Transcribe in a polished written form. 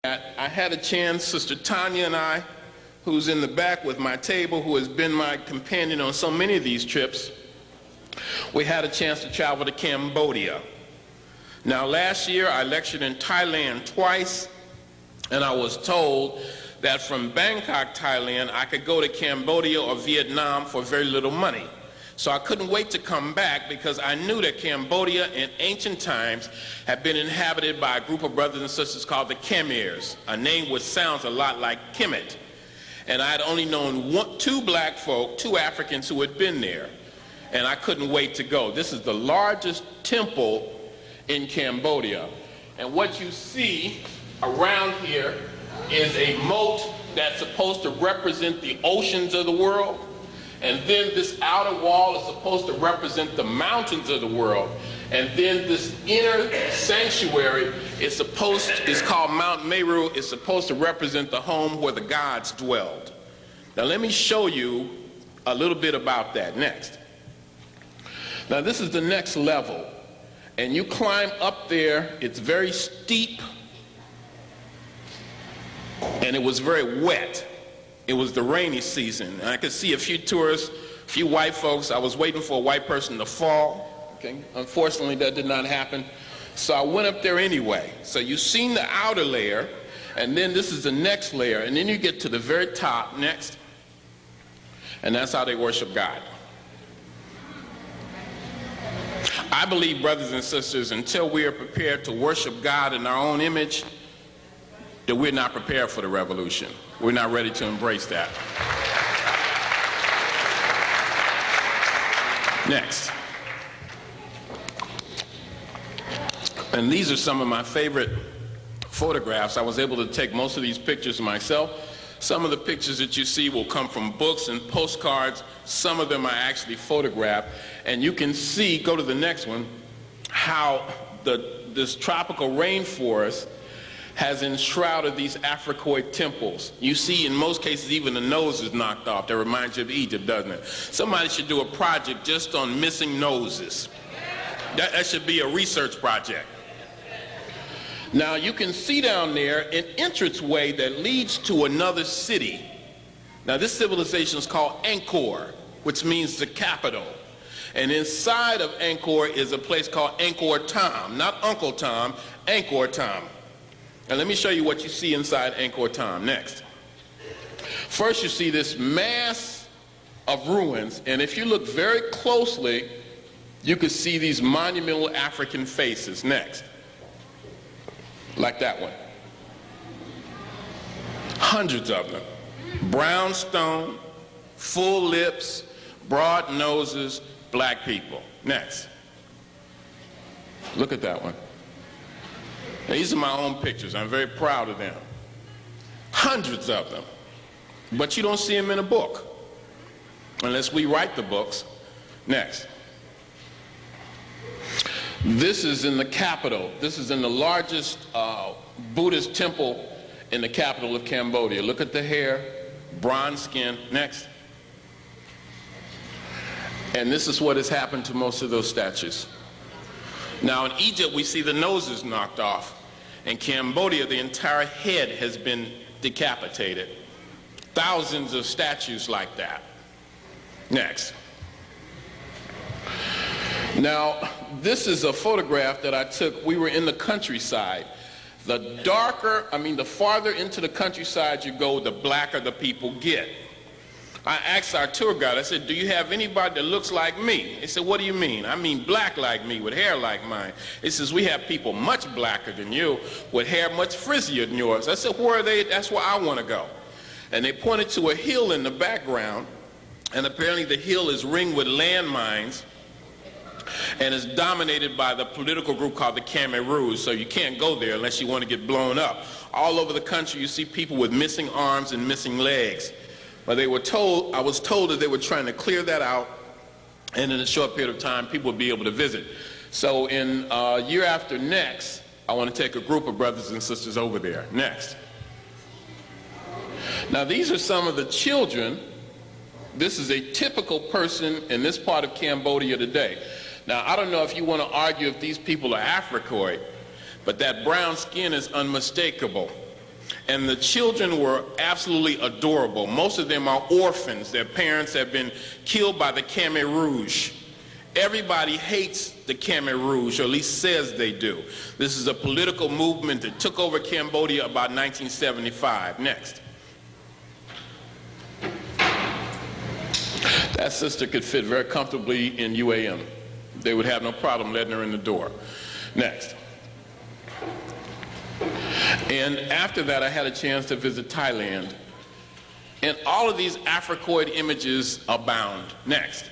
I had a chance, Sister Tanya and I, who's in the back with my table, who has been my companion on so many of these trips, we had a chance to travel to Cambodia. Now, last year I lectured in Thailand twice, and I was told that from Bangkok, Thailand, I could go to Cambodia or Vietnam for very little money. So I couldn't wait to come back because I knew that Cambodia in ancient times had been inhabited by a group of brothers and sisters called the Khmers, a name which sounds a lot like Kemet. And I had only known two black folk, two Africans who had been there, and I couldn't wait to go. This is the largest temple in Cambodia. And what you see around here is a moat that's supposed to represent the oceans of the world. And then this outer wall is supposed to represent the mountains of the world. And then this inner sanctuary is called Mount Meru, is supposed to represent the home where the gods dwelled. Now let me show you a little bit about that next. Now this is the next level. And you climb up there, it's very steep, and it was very wet. It was the rainy season, and I could see a few tourists, a few white folks. I was waiting for a white person to fall. Okay? Unfortunately, that did not happen. So I went up there anyway. So you've seen the outer layer, and then this is the next layer, and then you get to the very top next, and that's how they worship God. I believe, brothers and sisters, until we are prepared to worship God in our own image, that we're not prepared for the revolution. We're not ready to embrace that. Next. And these are some of my favorite photographs. I was able to take most of these pictures myself. Some of the pictures that you see will come from books and postcards. Some of them I actually photographed. And you can see, go to the next one, how this tropical rainforest has enshrouded these Africoid temples. You see, in most cases, even the nose is knocked off. That reminds you of Egypt, doesn't it? Somebody should do a project just on missing noses. That should be a research project. Now, you can see down there an entranceway that leads to another city. Now, this civilization is called Angkor, which means the capital. And inside of Angkor is a place called Angkor Thom, not Uncle Tom, Angkor Thom. And let me show you what you see inside Angkor Thom next. First, you see this mass of ruins, and if you look very closely, you can see these monumental African faces next. Like that one. Hundreds of them. Brown stone, full lips, broad noses, black people. Next. Look at that one. Now, these are my own pictures. I'm very proud of them. Hundreds of them. But you don't see them in a book unless we write the books. Next. This is in the capital. This is in the largest Buddhist temple in the capital of Cambodia. Look at the hair, bronze skin. Next. And this is what has happened to most of those statues. Now, in Egypt, we see the noses knocked off. In Cambodia, the entire head has been decapitated. Thousands of statues like that. Next. Now, this is a photograph that I took. We were in the countryside. The farther into the countryside you go, the blacker the people get. I asked our tour guide, I said, do you have anybody that looks like me? He said, what do you mean? I mean black like me, with hair like mine. He says, we have people much blacker than you, with hair much frizzier than yours. I said, where are they? That's where I want to go. And they pointed to a hill in the background, and apparently the hill is ringed with landmines, and is dominated by the political group called the Khmer, so you can't go there unless you want to get blown up. All over the country, you see people with missing arms and missing legs. But I was told that they were trying to clear that out, and in a short period of time, people would be able to visit. So in year after next, I want to take a group of brothers and sisters over there. Next. Now, these are some of the children. This is a typical person in this part of Cambodia today. Now, I don't know if you want to argue if these people are Africoid, but that brown skin is unmistakable. And the children were absolutely adorable. Most of them are orphans. Their parents have been killed by the Khmer Rouge. Everybody hates the Khmer Rouge, or at least says they do. This is a political movement that took over Cambodia about 1975. Next. That sister could fit very comfortably in UAM. They would have no problem letting her in the door. Next. And after that, I had a chance to visit Thailand. And all of these Africoid images abound. Next.